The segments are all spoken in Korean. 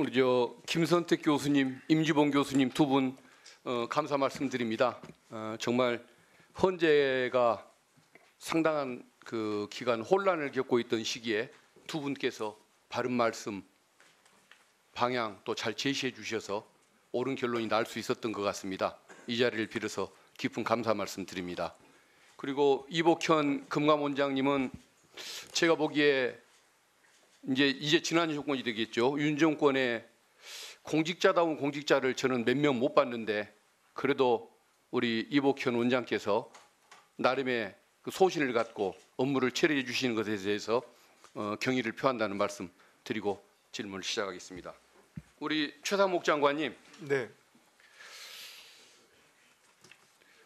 우리 김선택 교수님, 임지봉 교수님 두 분 감사 말씀드립니다. 정말 헌재가 상당한 그 기간 혼란을 겪고 있던 시기에 두 분께서 바른 말씀, 방향 또 잘 제시해 주셔서 옳은 결론이 날 수 있었던 것 같습니다. 이 자리를 빌어서 깊은 감사 말씀드립니다. 그리고 이복현 금감원장님은 제가 보기에 이제 지난 정권이 되겠죠. 윤 정권의 공직자다운 공직자를 저는 몇 명 못 봤는데 그래도 우리 이복현 원장께서 나름의 그 소신을 갖고 업무를 처리해 주시는 것에 대해서 경의를 표한다는 말씀 드리고 질문을 시작하겠습니다. 우리 최상목 장관님, 네.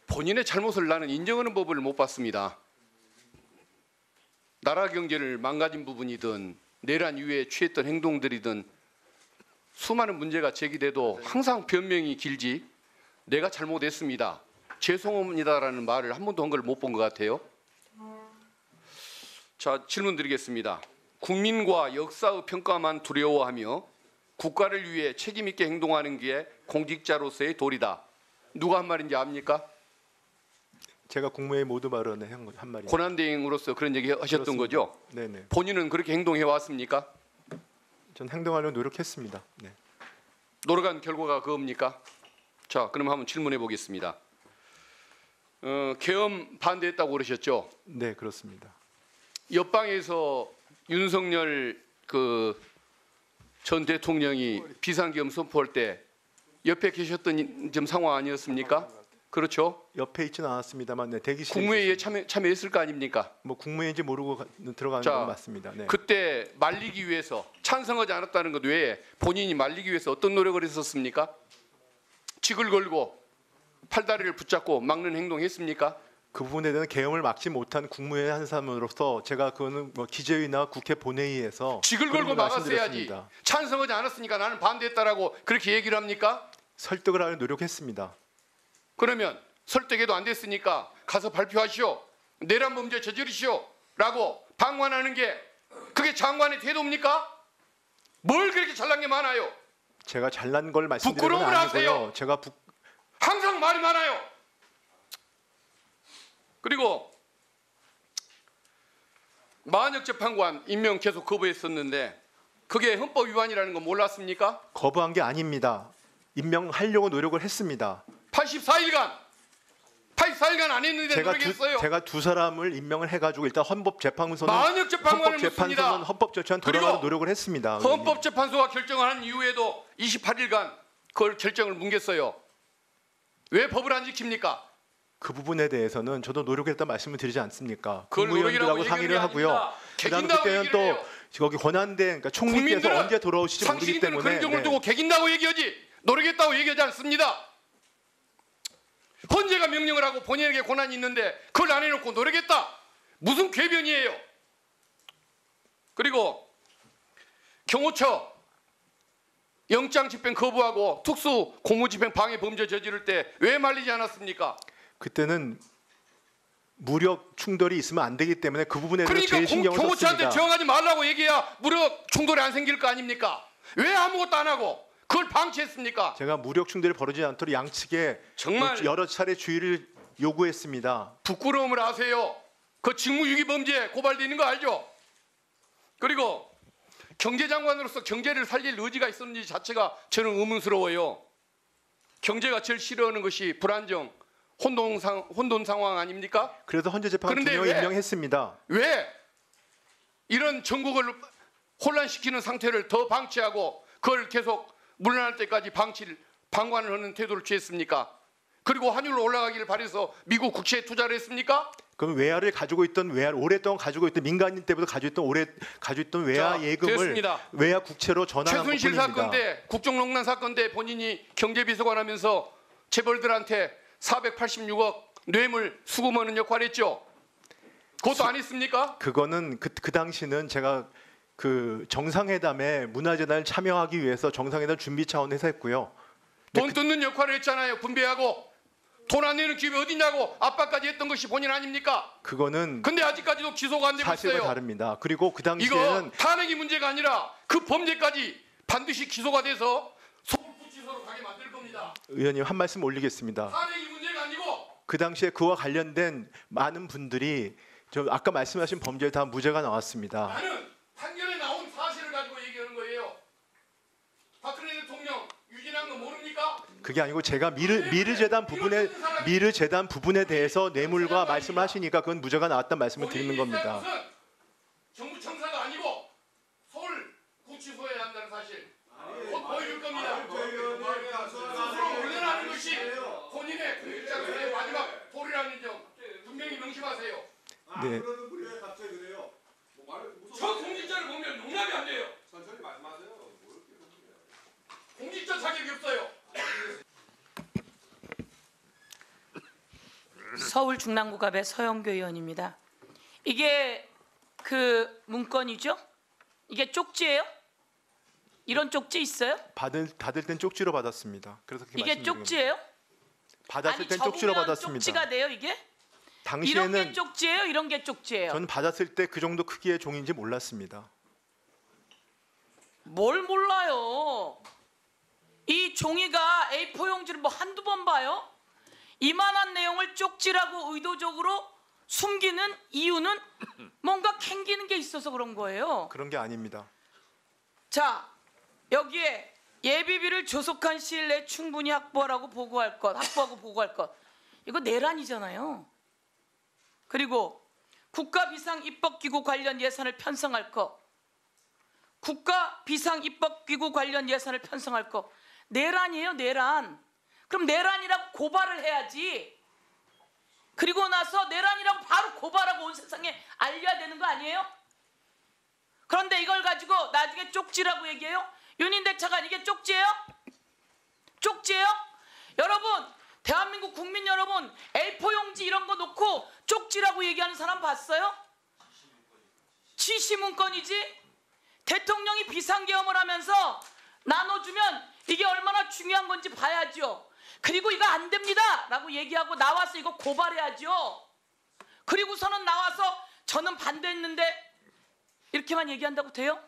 본인의 잘못을 나는 인정하는 법을 못 봤습니다. 나라 경제를 망가진 부분이든 내란 이후에 취했던 행동들이든 수많은 문제가 제기돼도 항상 변명이 길지 내가 잘못했습니다, 죄송합니다라는 말을 한 번도 한 걸 못 본 것 같아요. 자, 질문 드리겠습니다. 국민과 역사의 평가만 두려워하며 국가를 위해 책임 있게 행동하는 게 공직자로서의 도리다. 누가 한 말인지 압니까? 제가 국무회의 모두 발언에 한 말입니다. 권한대행으로서 그런 얘기 하셨던 그렇습니다. 거죠? 네네. 본인은 그렇게 행동해 왔습니까? 전 행동하려고 노력했습니다. 네. 노력한 결과가 그겁니까? 자, 그럼 한번 질문해 보겠습니다. 계엄 반대했다고 그러셨죠? 네, 그렇습니다. 옆방에서 윤석열 전 대통령이 비상계엄 선포할 때 옆에 계셨던 좀 상황 아니었습니까? 그렇죠? 옆에 있지는 않았습니다만 네, 대기실에 국무회의에 참여했을 거 아닙니까? 뭐 국무회의인지 모르고 들어가는 자, 건 맞습니다. 네. 그때 말리기 위해서 찬성하지 않았다는 것 외에 본인이 말리기 위해서 어떤 노력을 했었습니까? 직을 걸고 팔다리를 붙잡고 막는 행동했습니까? 그 부분에 대한 계엄을 막지 못한 국무회의 한 사람으로서 제가 그거는 뭐 기재위나 국회 본회의에서 직을 걸고 막았어야지. 찬성하지 않았으니까 나는 반대했다라고 그렇게 얘기를 합니까? 설득을 하려 노력했습니다. 그러면 설득해도 안 됐으니까 가서 발표하시오, 내란 범죄 저지르시오라고 방관하는 게 그게 장관의 태도입니까? 뭘 그렇게 잘난 게 많아요? 제가 잘난 걸 말씀드리는 건 부끄러움을 아니고요. 하세요. 제가 항상 말이 많아요. 그리고 만역재판관 임명 계속 거부했었는데 그게 헌법 위반이라는 거 몰랐습니까? 거부한 게 아닙니다. 임명하려고 노력을 했습니다. 84일간 안 했는데 노력했어요. 제가 두 사람을 임명을 해가지고 일단 헌법재판소는 만역재판관을 묻습니다. 헌법절차는 돌아가는 노력을 했습니다. 헌법재판소가 결정을 한 이후에도 28일간 그걸 결정을 뭉갰어요. 왜 법을 안 지킵니까? 그 부분에 대해서는 저도 노력했다 말씀을 드리지 않습니까? 그걸 국무위원들하고 상의를 하고요. 그다음 그때는 또 거기 권한대 그러니까 총리께서 언제 돌아오실지 모르기 때문에 그런 경우를 두고 개긴다고 얘기하지 노력했다고 얘기하지 않습니다. 헌재가 명령을 하고 본인에게 권한이 있는데 그걸 안 해놓고 노력했다. 무슨 궤변이에요? 그리고 경호처 영장 집행 거부하고 특수 공무집행 방해 범죄 저지를 때 왜 말리지 않았습니까? 그때는 무력 충돌이 있으면 안 되기 때문에 그 부분에 대해서 제일 신경을 경호처한테 썼습니다. 저항하지 말라고 얘기해야 무력 충돌이 안 생길 거 아닙니까? 왜 아무것도 안 하고 그걸 방치했습니까? 제가 무력 충돌이 벌어지지 않도록 양측에 정말 여러 차례 주의를 요구했습니다. 부끄러움을 하세요. 그 직무유기 범죄 고발되는 거 알죠? 그리고 경제장관으로서 경제를 살릴 의지가 있었는지 자체가 저는 의문스러워요. 경제가 제일 싫어하는 것이 불안정, 혼돈 상황 아닙니까? 그래서 헌재재판관 2명을 임명했습니다. 왜 이런 전국을 혼란시키는 상태를 더 방치하고 그걸 계속 물러날 때까지 방관을 하는 태도를 취했습니까? 그리고 환율로 올라가기를 바라서 미국 국채에 투자를 했습니까? 그럼 외화를 가지고 있던 오랫동안 가지고 있던 민간인 때부터 가지고 있던 외화 예금을 됐습니다. 외화 국채로 전환한 것뿐입니다. 최순실 사건 때 국정농단 사건 때 본인이 경제비서관 하면서 재벌들한테 486억 뇌물 수금하는 역할을 했죠. 그것도 안 했습니까? 그거는 그 당시는 제가 그 정상회담에 문화재단을 참여하기 위해서 정상회담 준비 차원에서 했고요. 돈 뜯는 역할을 했잖아요. 분배하고 돈 안 내는 기업이 어디냐고 압박까지 했던 것이 본인 아닙니까? 그거는 근데 아직까지도 기소가 안 되고 사실과 있어요. 다릅니다. 그리고 그 당시에는 이거 탄핵이 문제가 아니라 그 범죄까지 반드시 기소가 돼서 서울구치소로 가게 만들 겁니다. 의원님 한 말씀 올리겠습니다. 탄핵이 문제가 아니고 그 당시에 그와 관련된 많은 분들이 저 아까 말씀하신 범죄에 다 무죄가 나왔습니다. 나는 판결에 나온 사실을 가지고 얘기하는 거예요. 박근혜 대통령 유진한 거 모릅니까? 그게 아니고 제가 미르재단 부분에 대해서 뇌물과 말씀을 하시니까 그건 무죄가 나왔다는 말씀을 드리는 겁니다. 무슨 정부 청사도 아니고 서울 구치소에 한다는 사실 곧 보여줄 겁니다. 스스로 물러나는 것이 본인의 공직자로서의 마지막 도리라는 점 분명히 명심하세요. 네. 왜 갑자기 그래요? 저 공직자를 보면 용납이 안 돼요. 천천히 말씀하세요. 공직자 자격이 없어요. 서울 중랑구갑의 서영교 의원입니다. 이게 그 문건이죠? 이게 쪽지예요? 이런 쪽지 있어요? 받을 땐 쪽지로 받았습니다. 그래서 그렇게 이게 말씀드린 쪽지예요? 겁니다. 받았을 땐 아니, 쪽지로 적으면 받았습니다. 쪽지가 돼요 이게? 이런 게 당시에는 쪽지예요? 이런 게 쪽지예요? 저는 받았을 때 그 정도 크기의 종인지 몰랐습니다. 뭘 몰라요? 이 종이가 A4 용지를 뭐 한두 번 봐요? 이만한 내용을 쪽지라고 의도적으로 숨기는 이유는 뭔가 캥기는 게 있어서 그런 거예요. 그런 게 아닙니다. 자, 여기에 예비비를 조속한 시일 내에 충분히 확보하고 보고할 것. 이거 내란이잖아요. 그리고 국가 비상 입법기구 관련 예산을 편성할 것. 국가 비상 입법기구 관련 예산을 편성할 것. 내란이에요, 내란. 그럼 내란이라고 고발을 해야지. 그리고 나서 내란이라고 바로 고발하고 온 세상에 알려야 되는 거 아니에요? 그런데 이걸 가지고 나중에 쪽지라고 얘기해요? 윤인대 차관 이게 쪽지예요? 쪽지예요? 여러분, 대한민국 국민 여러분, A4 용지 이런 거 놓고 쪽지라고 얘기하는 사람 봤어요? 지시문건이지? 대통령이 비상계엄을 하면서 나눠주면 이게 얼마나 중요한 건지 봐야죠. 그리고 이거 안 됩니다 라고 얘기하고 나와서 이거 고발해야죠. 그리고서는 나와서 저는 반대했는데 이렇게만 얘기한다고 돼요?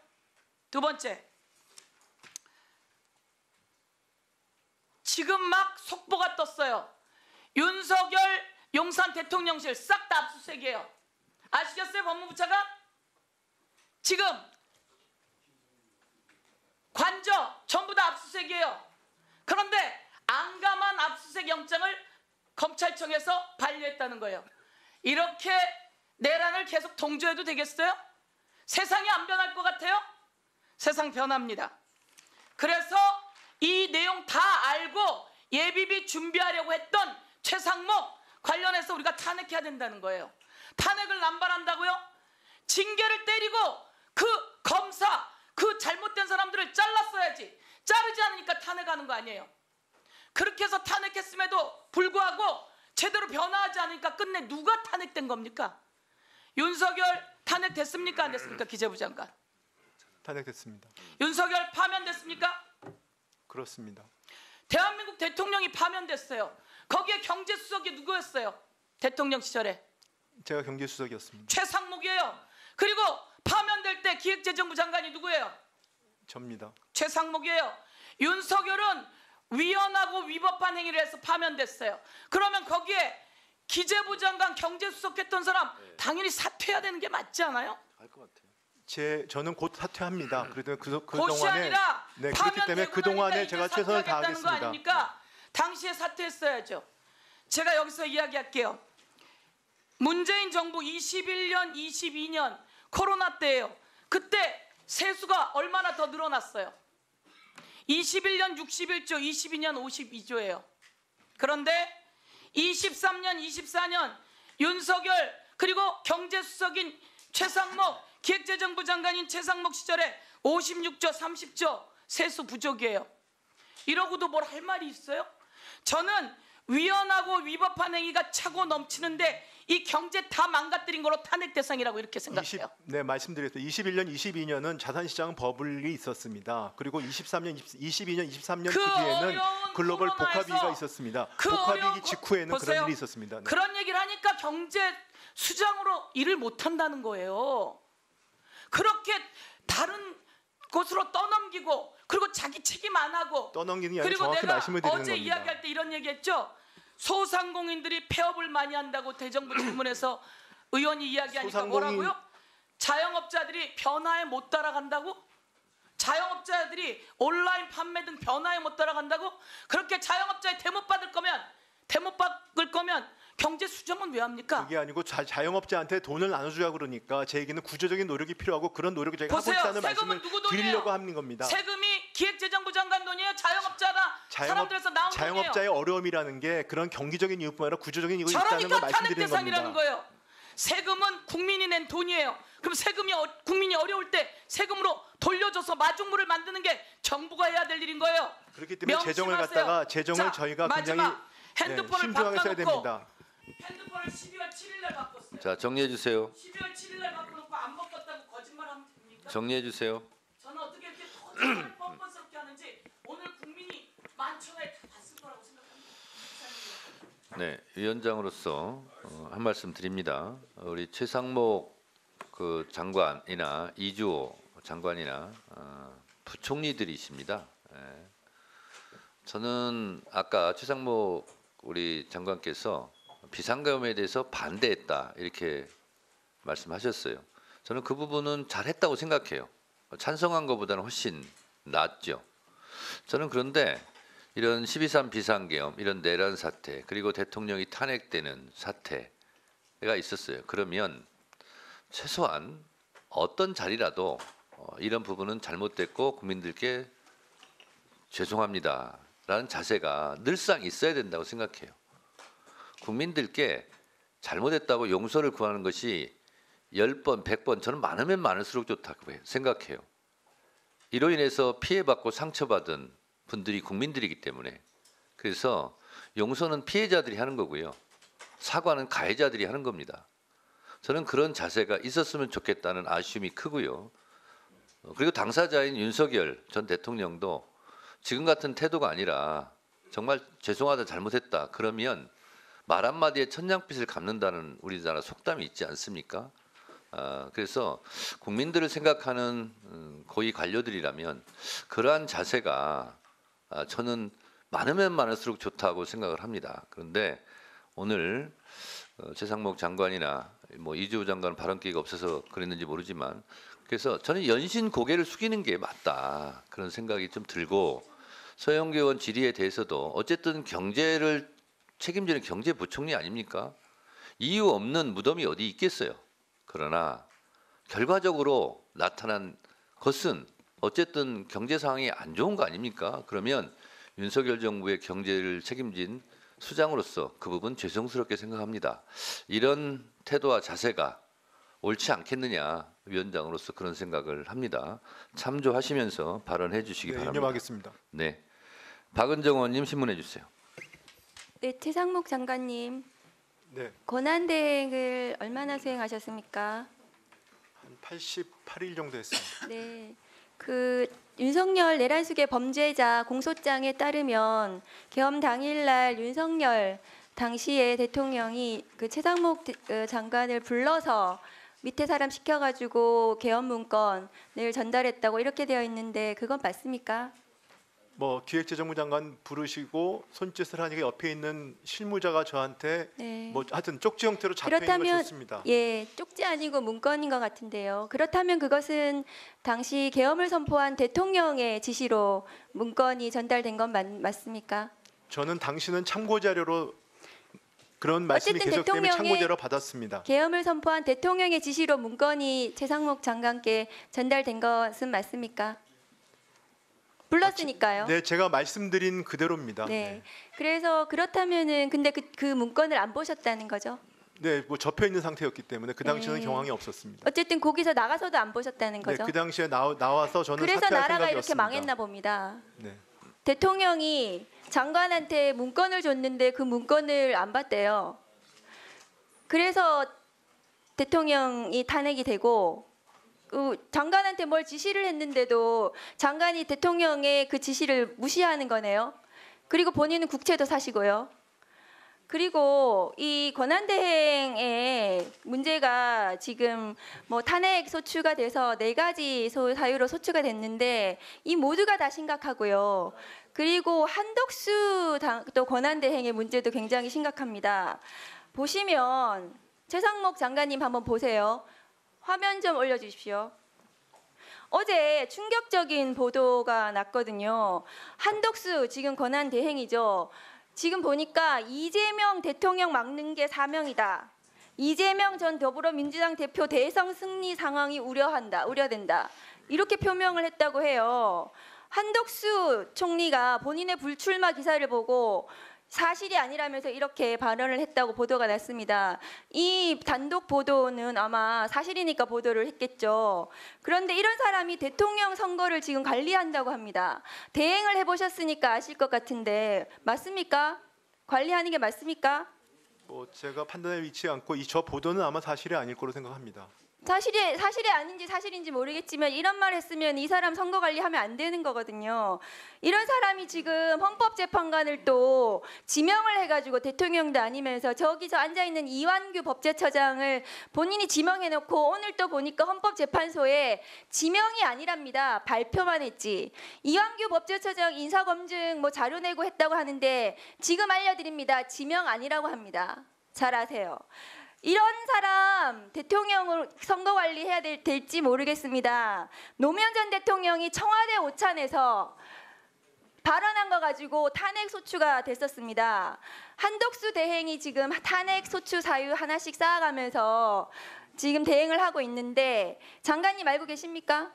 두 번째, 지금 막 속보가 떴어요. 윤석열 용산 대통령실 싹 다 압수수색이에요. 아시겠어요, 법무부 차관? 지금 관저 전부 다 압수수색이에요. 그런데 안감한 압수수색 영장을 검찰청에서 반려했다는 거예요. 이렇게 내란을 계속 동조해도 되겠어요? 세상이 안 변할 것 같아요? 세상 변합니다. 그래서 이 내용 다 알고 예비비 준비하려고 했던 최상목 관련해서 우리가 탄핵해야 된다는 거예요. 탄핵을 남발한다고요? 징계를 때리고 그 검사, 그 잘못된 사람들을 잘랐어야지. 자르지 않으니까 탄핵하는 거 아니에요. 그렇게 해서 탄핵했음에도 불구하고 제대로 변화하지 않으니까 끝내 누가 탄핵된 겁니까? 윤석열 탄핵됐습니까? 안 됐습니까? 기재부 장관. 탄핵됐습니다. 윤석열 파면됐습니까? 그렇습니다. 대한민국 대통령이 파면됐어요. 거기에 경제수석이 누구였어요? 대통령 시절에. 제가 경제수석이었습니다. 최상목이에요. 그리고 파면될 때 기획재정부 장관이 누구예요? 접니다. 최상목이에요. 윤석열은 위헌하고 위법한 행위를 해서 파면됐어요. 그러면 거기에 기재부 장관 경제수석 했던 사람 당연히 사퇴해야 되는 게 맞지 않아요? 저는 곧 사퇴합니다. 그래도 곧이 그동안에 아니라 그렇기 때문에 그동안에 제가 최선을 다하겠다는 거 다하겠습니다. 아닙니까? 당시에 사퇴했어야죠. 제가 여기서 이야기할게요. 문재인 정부 21년, 22년 코로나 때예요. 그때 세수가 얼마나 더 늘어났어요? 21년 61조, 22년 52조예요. 그런데 23년, 24년 윤석열 그리고 경제수석인 최상목, 기획재정부 장관인 최상목 시절에 56조, 30조 세수 부족이에요. 이러고도 뭘 할 말이 있어요? 저는 위헌하고 위법한 행위가 차고 넘치는데 이 경제 다 망가뜨린 거로 탄핵 대상이라고 이렇게 생각해요. 네, 말씀드렸어요. 21년, 22년은 자산시장 버블이 있었습니다. 그리고 23년, 22년, 23년 그 뒤에는 글로벌 복합위기가 있었습니다. 복합위기 직후에는 보세요. 그런 일이 있었습니다. 네. 그런 얘기를 하니까 경제 수장으로 일을 못 한다는 거예요. 그렇게 다른 곳으로 떠넘기고 그리고 자기 책임 안 하고 떠넘기는 게 아니라 그리고 정확히 내가 말씀을 드리는 어제 겁니다. 이야기할 때 이런 얘기했죠. 소상공인들이 폐업을 많이 한다고 대정부 질문에서 의원이 이야기하니까 소상공인- 뭐라고요? 자영업자들이 변화에 못 따라간다고? 자영업자들이 온라인 판매 등 변화에 못 따라간다고? 그렇게 자영업자에 대못 받을 거면 경제 수정은 왜 합니까? 그게 아니고 자영업자한테 돈을 나눠주자 그러니까 제 얘기는 구조적인 노력이 필요하고 그런 노력을 저희가 하고 보세요. 있다는 세금은 말씀을 누구 돈이에요? 드리려고 하는 겁니다. 세금이 기획재정부 장관 돈이에요? 자영업자나 사람들에서 나온 돈이에요? 자영업자의 어려움이라는 게 그런 경기적인 이유뿐 아니라 구조적인 이유가 있다는 저러니까 걸 탄핵 말씀드리는 대상이라는 겁니다. 거예요. 세금은 국민이 낸 돈이에요. 그럼 세금이 국민이 어려울 때 세금으로 돌려줘서 마중물을 만드는 게 정부가 해야 될 일인 거예요. 그렇기 때문에 재정을 명심하세요. 갖다가 재정을 자, 저희가 굉장히 마지막 핸드폰을 신중하게 써야 바꿔놓고 됩니다. 핸드폰을 12월 7일날 바꿨어요. 자, 정리해 주세요. 12월 7일날 바꿔놓고 안 바꿨다고 거짓말하면 됩니까? 정리해 주세요. 저는 어떻게 이렇게 거짓말을 뻔뻔스럽게 하는지 오늘 국민이 만천하에 다 봤을 거라고 생각합니다. 네, 위원장으로서 한 말씀 드립니다. 우리 최상목 그 장관이나 이주호 장관이나 부총리들이십니다. 예. 저는 아까 최상목 우리 장관께서 비상계엄에 대해서 반대했다 이렇게 말씀하셨어요. 저는 그 부분은 잘했다고 생각해요. 찬성한 것보다는 훨씬 낫죠. 저는 그런데 이런 12.3 비상계엄, 이런 내란 사태, 그리고 대통령이 탄핵되는 사태가 있었어요. 그러면 최소한 어떤 자리라도 이런 부분은 잘못됐고 국민들께 죄송합니다라는 자세가 늘상 있어야 된다고 생각해요. 국민들께 잘못했다고 용서를 구하는 것이 10번, 100번 저는 많으면 많을수록 좋다고 생각해요. 이로 인해서 피해받고 상처받은 분들이 국민들이기 때문에 그래서 용서는 피해자들이 하는 거고요. 사과는 가해자들이 하는 겁니다. 저는 그런 자세가 있었으면 좋겠다는 아쉬움이 크고요. 그리고 당사자인 윤석열 전 대통령도 지금 같은 태도가 아니라 정말 죄송하다 잘못했다 그러면 말 한마디에 천냥빚을 갚는다는 우리나라 속담이 있지 않습니까? 그래서 국민들을 생각하는 고위 관료들이라면 그러한 자세가 저는 많으면 많을수록 좋다고 생각을 합니다. 그런데 오늘 최상목 장관이나 뭐 이주호 장관 발언 기회가 없어서 그랬는지 모르지만 그래서 저는 연신 고개를 숙이는 게 맞다 그런 생각이 좀 들고 서영교 의원 질의에 대해서도 어쨌든 경제를 책임지는 경제부총리 아닙니까? 이유 없는 무덤이 어디 있겠어요. 그러나 결과적으로 나타난 것은 어쨌든 경제 상황이 안 좋은 거 아닙니까? 그러면 윤석열 정부의 경제를 책임진 수장으로서 그 부분 죄송스럽게 생각합니다. 이런 태도와 자세가 옳지 않겠느냐 위원장으로서 그런 생각을 합니다. 참조하시면서 발언해 주시기 네, 바랍니다. 인용하겠습니다. 네, 박은정 의원님 신문해 주세요. 네, 최상목 장관님 네, 권한대행을 얼마나 수행하셨습니까? 한 88일 정도 했습니다. 네, 그 윤석열 내란 수계 범죄자 공소장에 따르면 계엄 당일날 윤석열 당시에 대통령이 그 최상목 장관을 불러서 밑에 사람 시켜가지고 계엄 문건을 전달했다고 이렇게 되어 있는데 그건 맞습니까? 뭐 기획재정부 장관 부르시고 손짓을 하니까 옆에 있는 실무자가 저한테 네. 뭐 하여튼 쪽지 형태로 잡혀 있는 걸 그렇다면 줬습니다. 예, 쪽지 아니고 문건인 것 같은데요. 그렇다면 그것은 당시 계엄을 선포한 대통령의 지시로 문건이 전달된 건 맞습니까? 저는 당신은 참고 자료로 그런 말씀이 어쨌든 계속되면 대통령의 참고 자료 받았습니다. 계엄을 선포한 대통령의 지시로 문건이 최상목 장관께 전달된 것은 맞습니까? 불렀으니까요. 네, 제가 말씀드린 그대로입니다. 네. 그래서 그렇다면은 근데 그 문건을 안 보셨다는 거죠? 네, 뭐 접혀 있는 상태였기 때문에 그 당시에는 네. 경황이 없었습니다. 어쨌든 거기서 나가서도 안 보셨다는 네, 거죠? 그 당시에 나와서 저는 그래서 사퇴할 나라가 이렇게 생각이었습니다. 망했나 봅니다. 네. 대통령이 장관한테 문건을 줬는데 그 문건을 안 봤대요. 그래서 대통령이 탄핵이 되고 장관한테 뭘 지시를 했는데도 장관이 대통령의 그 지시를 무시하는 거네요. 그리고 본인은 국채도 사시고요. 그리고 이 권한대행의 문제가 지금 뭐 탄핵 소추가 돼서 4가지 사유로 소추가 됐는데 이 모두가 다 심각하고요. 그리고 한덕수 또 권한대행의 문제도 굉장히 심각합니다. 보시면 최상목 장관님 한번 보세요. 화면 좀 올려주십시오. 어제 충격적인 보도가 났거든요. 한덕수 지금 권한대행이죠. 지금 보니까 이재명 대통령 막는 게 사명이다. 이재명 전 더불어민주당 대표 대선 승리 상황이 우려된다. 이렇게 표명을 했다고 해요. 한덕수 총리가 본인의 불출마 기사를 보고 사실이 아니라면서 이렇게 발언을 했다고 보도가 났습니다. 이 단독 보도는 아마 사실이니까 보도를 했겠죠. 그런데 이런 사람이 대통령 선거를 지금 관리한다고 합니다. 대행을 해보셨으니까 아실 것 같은데 맞습니까? 관리하는 게 맞습니까? 뭐 제가 판단에 위치 않고 저 보도는 아마 사실이 아닐 거로 생각합니다. 사실이 아닌지 사실인지 모르겠지만 이런 말 했으면 이 사람 선거 관리하면 안 되는 거거든요. 이런 사람이 지금 헌법재판관을 또 지명을 해가지고 대통령도 아니면서 저기서 앉아있는 이완규 법제처장을 본인이 지명해놓고 오늘 또 보니까 헌법재판소에 지명이 아니랍니다. 발표만 했지. 이완규 법제처장 인사검증 뭐 자료 내고 했다고 하는데 지금 알려드립니다. 지명 아니라고 합니다. 잘 아세요. 이런 사람 대통령으로 선거 관리해야 될지 모르겠습니다. 노무현 전 대통령이 청와대 오찬에서 발언한 거 가지고 탄핵 소추가 됐었습니다. 한덕수 대행이 지금 탄핵 소추 사유 하나씩 쌓아가면서 지금 대행을 하고 있는데 장관님 알고 계십니까?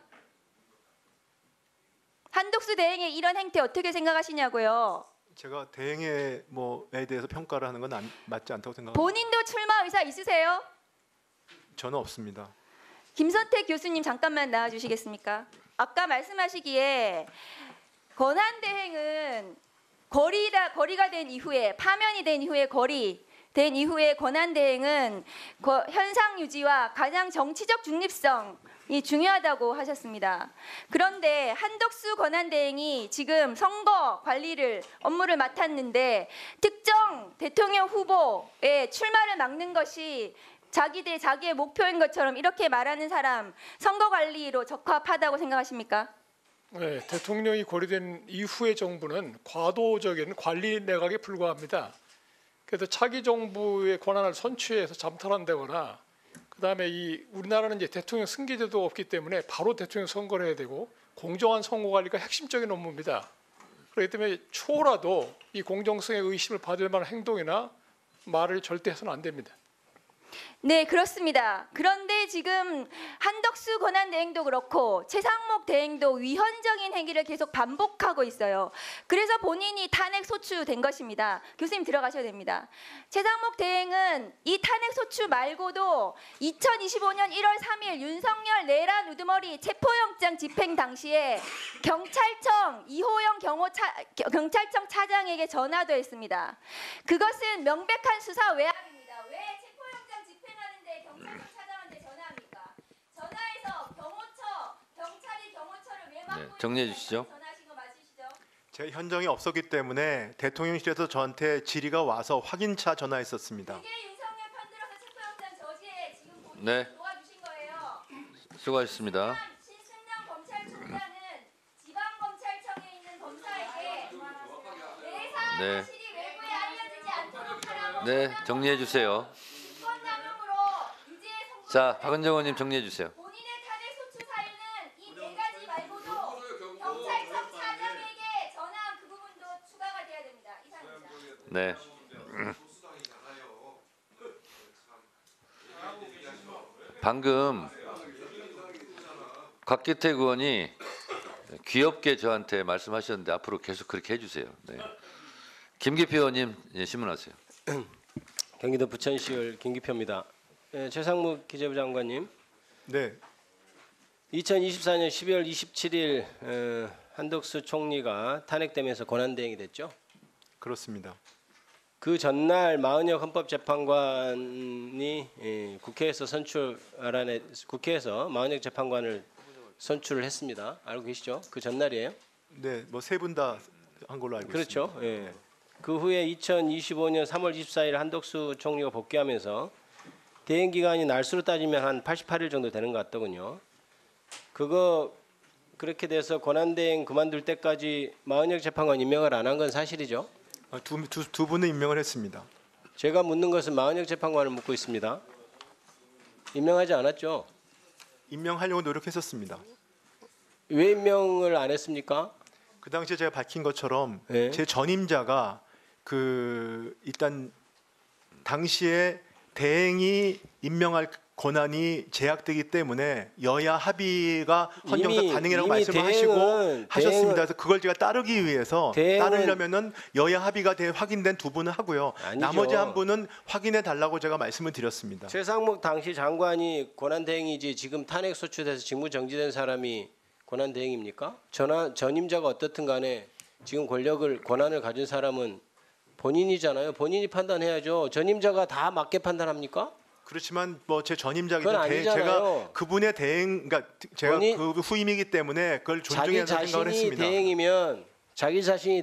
한덕수 대행의 이런 행태 어떻게 생각하시냐고요? 제가 대행에 뭐에 대해서 평가를 하는 건 맞지 않다고 생각합니다. 본인도 출마 의사 있으세요? 저는 없습니다. 김선택 교수님 잠깐만 나와주시겠습니까? 아까 말씀하시기에 권한대행은 거리가 된 이후에 파면이 된 이후에 된 이후에 권한대행은 현상 유지와 가장 정치적 중립성이 중요하다고 하셨습니다. 그런데 한덕수 권한대행이 지금 선거 관리를 업무를 맡았는데 특정 대통령 후보의 출마를 막는 것이 자기의 목표인 것처럼 이렇게 말하는 사람 선거 관리로 적합하다고 생각하십니까? 네, 대통령이 고려된 이후의 정부는 과도적인 관리 내각에 불과합니다. 그래서 차기 정부의 권한을 선취해서 잠탈한다거나 그다음에 우리나라는 이제 대통령 승계제도가 없기 때문에 바로 대통령 선거를 해야 되고 공정한 선거 관리가 핵심적인 업무입니다. 그렇기 때문에 초라도 이 공정성의 의심을 받을 만한 행동이나 말을 절대 해서는 안 됩니다. 네, 그렇습니다. 그런데 지금 한덕수 권한대행도 그렇고 최상목 대행도 위헌적인 행위를 계속 반복하고 있어요. 그래서 본인이 탄핵 소추된 것입니다. 교수님 들어가셔야 됩니다. 최상목 대행은 이 탄핵 소추 말고도 2025년 1월 3일 윤석열 내란 우두머리 체포영장 집행 당시에 경찰청 이호영 경찰청 차장에게 전화도 했습니다. 그것은 명백한 수사 외압입니다. 왜 체포영장 집행하는데 경찰청 차장한테 전화합니까? 전화해서 경찰이 왜 막고 네, 정리해 주시죠. 전화하신 거 맞으시죠? 제 현정이 없었기 때문에 대통령실에서 저한테 질의가 와서 확인차 전화했었습니다. 이게 윤석열 편들어서 체포영장 저지에 지금 본인이 네. 도와주신 거예요. 수고하셨습니다. 신승남 검찰총장은 지방검찰청에 있는 검사에게 내사 네. 사실이 외부에 알려지지 않도록 하라고 네, 정리해 주세요. 직권남용으로 유죄에 선고. 자, 박은정 의원님 정리해 주세요. 본인의 탄핵 소추 사유는 이 4가지 말고도 경찰청 차장에게 전화한 그 부분도 추가가 돼야 됩니다. 이상입니다. 네. 방금 곽기택 의원이 귀엽게 저한테 말씀하셨는데 앞으로 계속 그렇게 해주세요. 네. 김기표 의원님 신문하세요. 경기도 부천시의회 김기표입니다. 최상무 기재부 장관님, 네, 2024년 12월 27일 한덕수 총리가 탄핵되면서 권한대행이 됐죠. 그렇습니다. 그 전날 마은혁 헌법재판관이 국회에서 마은혁 재판관을 선출을 했습니다. 알고 계시죠? 그 전날이에요. 네, 뭐 세 분 다 한 걸로 알고 그렇죠. 있습니다. 예. 그 후에 2025년 3월 24일 한덕수 총리가 복귀하면서 대행 기간이 날수로 따지면 한 88일 정도 되는 것 같더군요. 그거 그렇게 돼서 권한대행 그만둘 때까지 마은혁 재판관 임명을 안 한 건 사실이죠? 두 분은 임명을 했습니다. 제가 묻는 것은 마은혁 재판관을 묻고 있습니다. 임명하지 않았죠? 임명하려고 노력했었습니다. 왜 임명을 안 했습니까? 그 당시에 제가 밝힌 것처럼 네. 제 전임자가 일단 당시에 대행이 임명할 권한이 제약되기 때문에 여야 합의가 헌정사 가능이라고 말씀하시고 하셨습니다. 그래서 그걸 제가 따르기 위해서 따르려면은 여야 합의가 확인된 두 분은 하고요. 아니죠. 나머지 한 분은 확인해 달라고 제가 말씀을 드렸습니다. 최상목 당시 장관이 권한대행이지 지금 탄핵 소추돼서 직무 정지된 사람이 권한대행입니까? 전임자가 어떻든 간에 지금 권한을 가진 사람은 본인이잖아요. 본인이 판단해야죠. 전임자가 다 맞게 판단합니까? 그렇지만 뭐 제 전임자이기 그건 때문에 아니잖아요. 제가 그분의 대행, 그러니까 제가 그 후임이기 때문에 그걸 존중해서 자기 생각을 자신이 했습니다.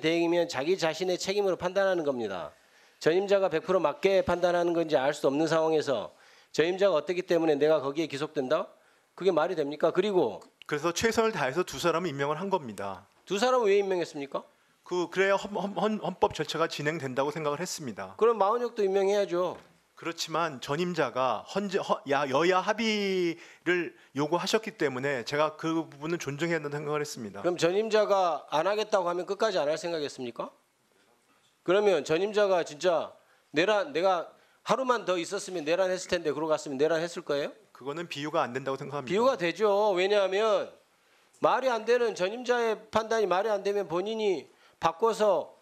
대행이면 자기 자신의 책임으로 판단하는 겁니다. 전임자가 100% 맞게 판단하는 건지 알 수 없는 상황에서 전임자가 어떻기 때문에 내가 거기에 기속된다? 그게 말이 됩니까? 그리고 그래서 최선을 다해서 두 사람을 임명을 한 겁니다. 두 사람은 왜 임명했습니까? 그래야 헌법 절차가 진행된다고 생각을 했습니다. 그럼 마은혁도 임명해야죠. 그렇지만 전임자가 여야 합의를 요구하셨기 때문에 제가 그 부분은 존중해야 한다는 생각을 했습니다. 그럼 전임자가 안 하겠다고 하면 끝까지 안 할 생각이었습니까? 그러면 전임자가 진짜 내가 하루만 더 있었으면 내란했을 텐데 그러고 갔으면 내란했을 거예요? 그거는 비유가 안 된다고 생각합니다. 비유가 되죠. 왜냐하면 말이 안 되는 전임자의 판단이 말이 안 되면 본인이 바꿔서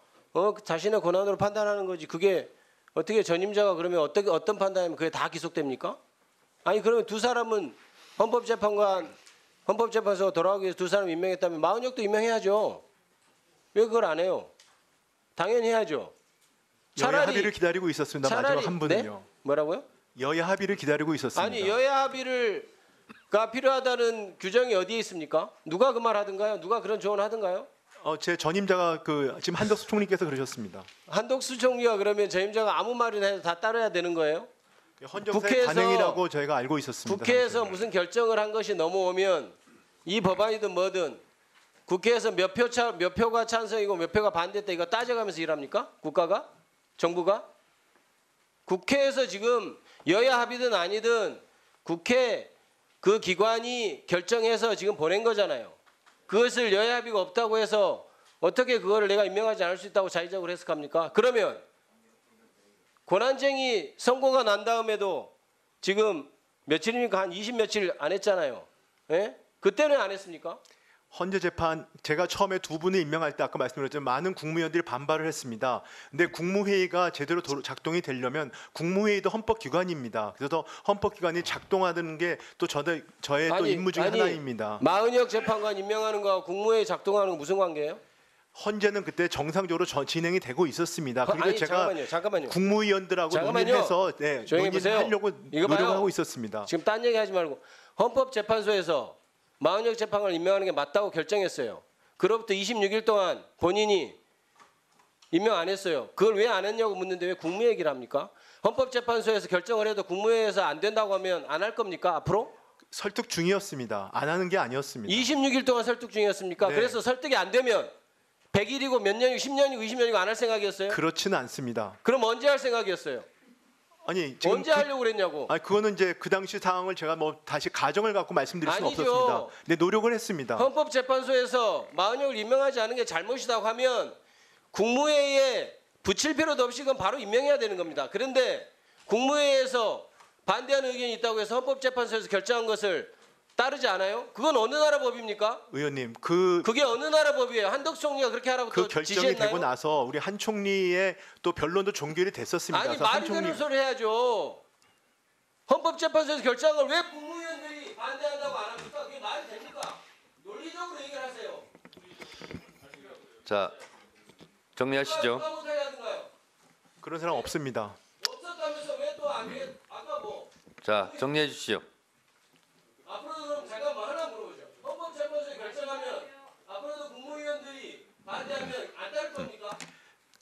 자신의 권한으로 판단하는 거지. 그게 어떻게 전임자가 그러면 어떤 판단이면 그게 다 기속됩니까? 아니 그러면 두 사람은 헌법재판소 돌아가기 위해서 두 사람 임명했다면 마은혁도 임명해야죠. 왜 그걸 안 해요? 당연히 해야죠. 여야 합의를 기다리고 있었습니다. 마지막 한 분은요. 네? 뭐라고요? 여야 합의를 기다리고 있었습니다. 아니 여야 합의가 필요하다는 규정이 어디에 있습니까? 누가 그 말 하던가요? 누가 그런 조언 하던가요? 제 전임자가 지금 한덕수 총리께서 그러셨습니다. 한덕수 총리가 그러면 전임자가 아무 말이나 해도 다 따라야 되는 거예요? 헌정사의 관행이라고 저희가 알고 있었습니다. 국회에서 무슨 결정을 한 것이 넘어오면 이 법안이든 뭐든 국회에서 몇 표가 찬성이고 몇 표가 반대했다 이거 따져가면서 일합니까? 국가가? 정부가? 국회에서 지금 여야 합의든 아니든 국회 그 기관이 결정해서 지금 보낸 거잖아요. 그것을 여야 합의가 없다고 해서 어떻게 그거를 내가 임명하지 않을 수 있다고 자의적으로 해석합니까? 그러면 권한쟁의 선고가 난 다음에도 지금 며칠입니까? 한 20 며칠 안 했잖아요. 예? 그때는 안 했습니까? 헌재 재판 제가 처음에 두 분을 임명할 때 아까 말씀드렸지만 많은 국무위원들이 반발을 했습니다. 근데 국무회의가 제대로 작동이 되려면 국무회의도 헌법기관입니다. 그래서 헌법기관이 작동하는 게 또 저의 또 임무 중에 하나입니다. 마은혁 재판관 임명하는 거하고 국무회의 작동하는 거 무슨 관계예요? 헌재는 그때 정상적으로 진행이 되고 있었습니다. 그리고 제가 잠깐만요. 국무위원들하고 논의를 해서 조용히 보세요. 하려고 이거 봐요. 노력하고 있었습니다. 지금 딴 얘기하지 말고 헌법재판소에서 마은혁 재판관을 임명하는 게 맞다고 결정했어요. 그로부터 26일 동안 본인이 임명 안 했어요. 그걸 왜 안 했냐고 묻는데 왜 국무 얘기를 합니까? 헌법재판소에서 결정을 해도 국무회의에서 안 된다고 하면 안 할 겁니까? 앞으로? 설득 중이었습니다. 안 하는 게 아니었습니다. 26일 동안 설득 중이었습니까? 네. 그래서 설득이 안 되면 100일이고 몇 년이고 10년이고 20년이고 안 할 생각이었어요? 그렇지는 않습니다. 그럼 언제 할 생각이었어요? 아니 지금 언제 하려고 그랬냐고? 아니 그거는 이제 그 당시 상황을 제가 뭐 다시 가정을 갖고 말씀드릴 수는 아니죠. 없었습니다. 근데 노력을 했습니다. 헌법재판소에서 마은혁을 임명하지 않은 게 잘못이라고 하면 국무회의에 붙일 필요도 없이 그건 바로 임명해야 되는 겁니다. 그런데 국무회의에서 반대하는 의견이 있다고 해서 헌법재판소에서 결정한 것을 따르지 않아요? 그건 어느 나라 법입니까? 의원님 그게 어느 나라 법이에요? 한덕수 총리가 그렇게 하라고 그 또 결정이 지시했나요? 되고 나서 우리 한 총리의 또 변론도 종결이 됐었습니다. 아니 그래서 한 말이 되는 소리 해야죠. 헌법재판소에서 결정한 걸 왜 국무위원들이 반대한다고 안 합니까? 그게 말이 됩니까? 논리적으로 얘기를 하세요. 자, 정리하시죠. 누가 못하게 하던가요? 그런 사람 없습니다. 없었다면서 왜 또 안 해? 아까 뭐 자, 정리해 주시죠. 앞으로도 그럼 제가 뭐 하나 물어보죠. 헌법재판소에 결정하면 앞으로도 국무위원들이 반대하면 안 따를 겁니까?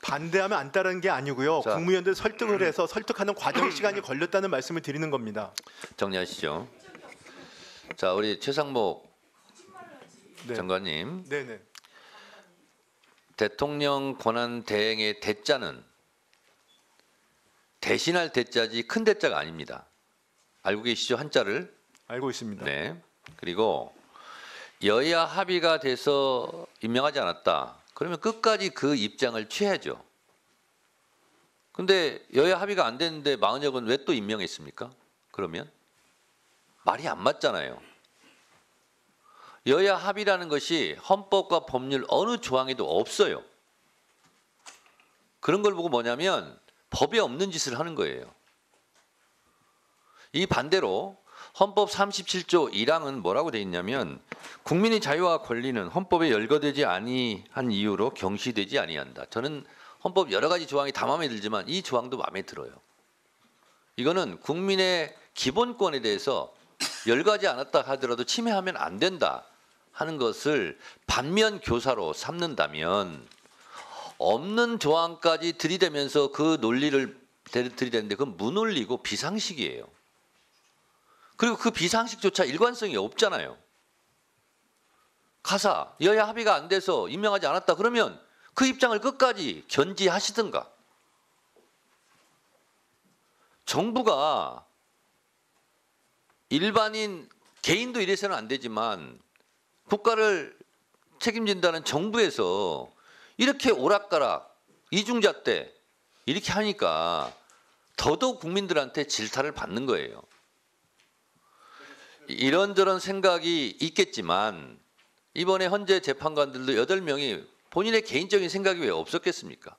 반대하면 안 따르는 게 아니고요. 자. 국무위원들 설득을 해서 설득하는 과정 시간이 걸렸다는 말씀을 드리는 겁니다. 정리하시죠. 자, 우리 최상목 네. 장관님, 네네. 대통령 권한 대행의 대자는 대신할 대자지 큰 대자가 아닙니다. 알고 계시죠? 한자를? 알고 있습니다. 네. 그리고 여야 합의가 돼서 임명하지 않았다. 그러면 끝까지 그 입장을 취해야죠. 근데 여야 합의가 안 됐는데 마은혁은 왜 또 임명했습니까? 그러면 말이 안 맞잖아요. 여야 합의라는 것이 헌법과 법률 어느 조항에도 없어요. 그런 걸 보고 뭐냐면 법에 없는 짓을 하는 거예요. 이 반대로 헌법 37조 1항은 뭐라고 돼 있냐면 국민의 자유와 권리는 헌법에 열거되지 아니한 이유로 경시되지 아니한다. 저는 헌법 여러 가지 조항이 다 마음에 들지만 이 조항도 마음에 들어요. 이거는 국민의 기본권에 대해서 열거하지 않았다 하더라도 침해하면 안 된다 하는 것을 반면 교사로 삼는다면 없는 조항까지 들이대면서 그 논리를 들이대는데 그건 무논리고 비상식이에요. 그리고 그 비상식조차 일관성이 없잖아요. 가사 여야 합의가 안 돼서 임명하지 않았다 그러면 그 입장을 끝까지 견지하시든가. 정부가 일반인 개인도 이래서는 안 되지만 국가를 책임진다는 정부에서 이렇게 오락가락 이중잣 대 이렇게 하니까 더더욱 국민들한테 질타를 받는 거예요. 이런저런 생각이 있겠지만 이번에 헌재 재판관들도 8명이 본인의 개인적인 생각이 왜 없었겠습니까?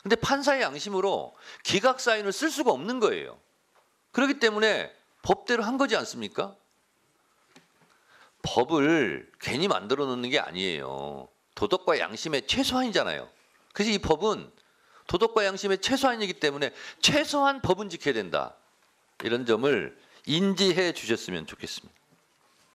근데 판사의 양심으로 기각 사인을 쓸 수가 없는 거예요. 그렇기 때문에 법대로 한 거지 않습니까? 법을 괜히 만들어 놓는 게 아니에요. 도덕과 양심의 최소한이잖아요. 그래서 이 법은 도덕과 양심의 최소한이기 때문에 최소한 법은 지켜야 된다. 이런 점을 인지해 주셨으면 좋겠습니다.